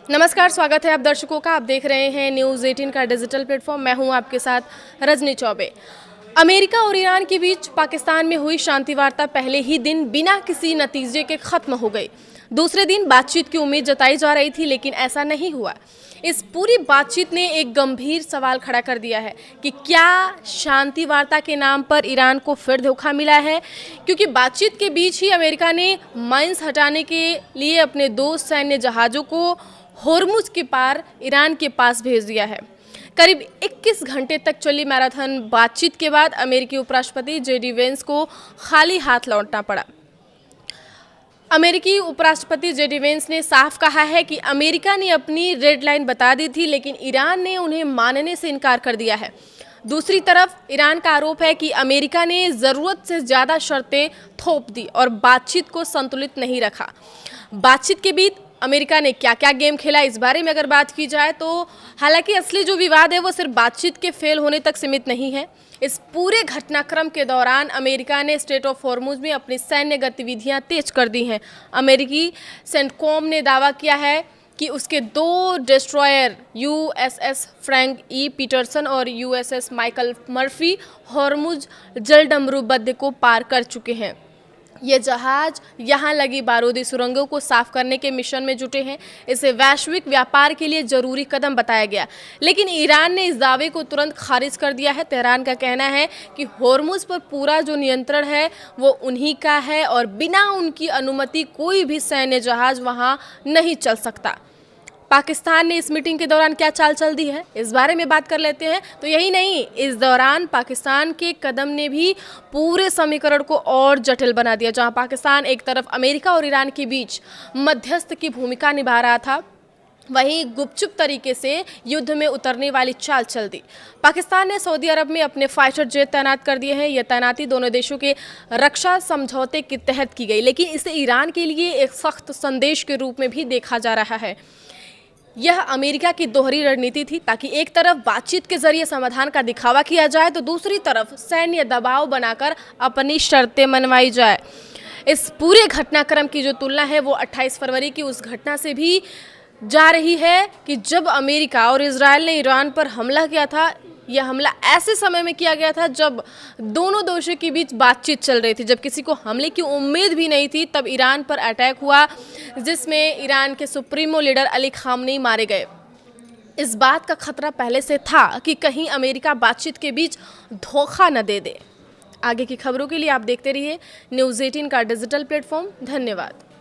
नमस्कार, स्वागत है आप दर्शकों का। आप देख रहे हैं न्यूज़ 18 का डिजिटल प्लेटफॉर्म। मैं हूं आपके साथ रजनी चौबे। अमेरिका और ईरान के बीच पाकिस्तान में हुई शांति वार्ता पहले ही दिन बिना किसी नतीजे के खत्म हो गई। दूसरे दिन बातचीत की उम्मीद जताई जा रही थी, लेकिन ऐसा नहीं हुआ। इस पूरी बातचीत ने एक गंभीर सवाल खड़ा कर दिया है कि क्या शांति वार्ता के नाम पर ईरान को फिर धोखा मिला है, क्योंकि बातचीत के बीच ही अमेरिका ने माइंस हटाने के लिए अपने 2 सैन्य जहाज़ों को होर्मुज के पार ईरान के पास भेज दिया है। करीब 21 घंटे तक चली मैराथन बातचीत के बाद अमेरिकी उपराष्ट्रपति जेडी वेंस को खाली हाथ लौटना पड़ा। अमेरिकी उपराष्ट्रपति जेडी वेंस ने साफ कहा है कि अमेरिका ने अपनी रेड लाइन बता दी थी, लेकिन ईरान ने उन्हें मानने से इनकार कर दिया है। दूसरी तरफ ईरान का आरोप है कि अमेरिका ने ज़रूरत से ज़्यादा शर्तें थोप दी और बातचीत को संतुलित नहीं रखा। बातचीत के बीच अमेरिका ने क्या क्या गेम खेला, इस बारे में अगर बात की जाए तो हालांकि असली जो विवाद है वो सिर्फ बातचीत के फेल होने तक सीमित नहीं है। इस पूरे घटनाक्रम के दौरान अमेरिका ने स्ट्रेट ऑफ हॉर्मुज में अपनी सैन्य गतिविधियां तेज कर दी हैं। अमेरिकी सेंटकॉम ने दावा किया है कि उसके 2 destroyer USS Frank E Peterson और यूएसएस माइकल मर्फी हॉर्मुज जलडमरूबंद को पार कर चुके हैं। ये जहाज यहाँ लगी बारूदी सुरंगों को साफ करने के मिशन में जुटे हैं। इसे वैश्विक व्यापार के लिए जरूरी कदम बताया गया, लेकिन ईरान ने इस दावे को तुरंत खारिज कर दिया है। तेहरान का कहना है कि होर्मुज पर पूरा जो नियंत्रण है वो उन्हीं का है और बिना उनकी अनुमति कोई भी सैन्य जहाज वहाँ नहीं चल सकता। पाकिस्तान ने इस मीटिंग के दौरान क्या चाल चल दी है, इस बारे में बात कर लेते हैं। तो यही नहीं, इस दौरान पाकिस्तान के कदम ने भी पूरे समीकरण को और जटिल बना दिया। जहां पाकिस्तान एक तरफ अमेरिका और ईरान के बीच मध्यस्थ की भूमिका निभा रहा था, वहीं गुपचुप तरीके से युद्ध में उतरने वाली चाल चल दी। पाकिस्तान ने सऊदी अरब में अपने फाइटर जेट तैनात कर दिए हैं। यह तैनाती दोनों देशों के रक्षा समझौते के तहत की गई, लेकिन इसे ईरान के लिए एक सख्त संदेश के रूप में भी देखा जा रहा है। यह अमेरिका की दोहरी रणनीति थी, ताकि एक तरफ बातचीत के जरिए समाधान का दिखावा किया जाए तो दूसरी तरफ सैन्य दबाव बनाकर अपनी शर्तें मनवाई जाए। इस पूरे घटनाक्रम की जो तुलना है वो 28 फरवरी की उस घटना से भी जा रही है कि जब अमेरिका और इजराइल ने ईरान पर हमला किया था। यह हमला ऐसे समय में किया गया था जब दोनों देशों के बीच बातचीत चल रही थी, जब किसी को हमले की उम्मीद भी नहीं थी। तब ईरान पर अटैक हुआ, जिसमें ईरान के सुप्रीमो लीडर अली खामनेई मारे गए। इस बात का खतरा पहले से था कि कहीं अमेरिका बातचीत के बीच धोखा न दे दे। आगे की खबरों के लिए आप देखते रहिए न्यूज़ 18 का डिजिटल प्लेटफॉर्म। धन्यवाद।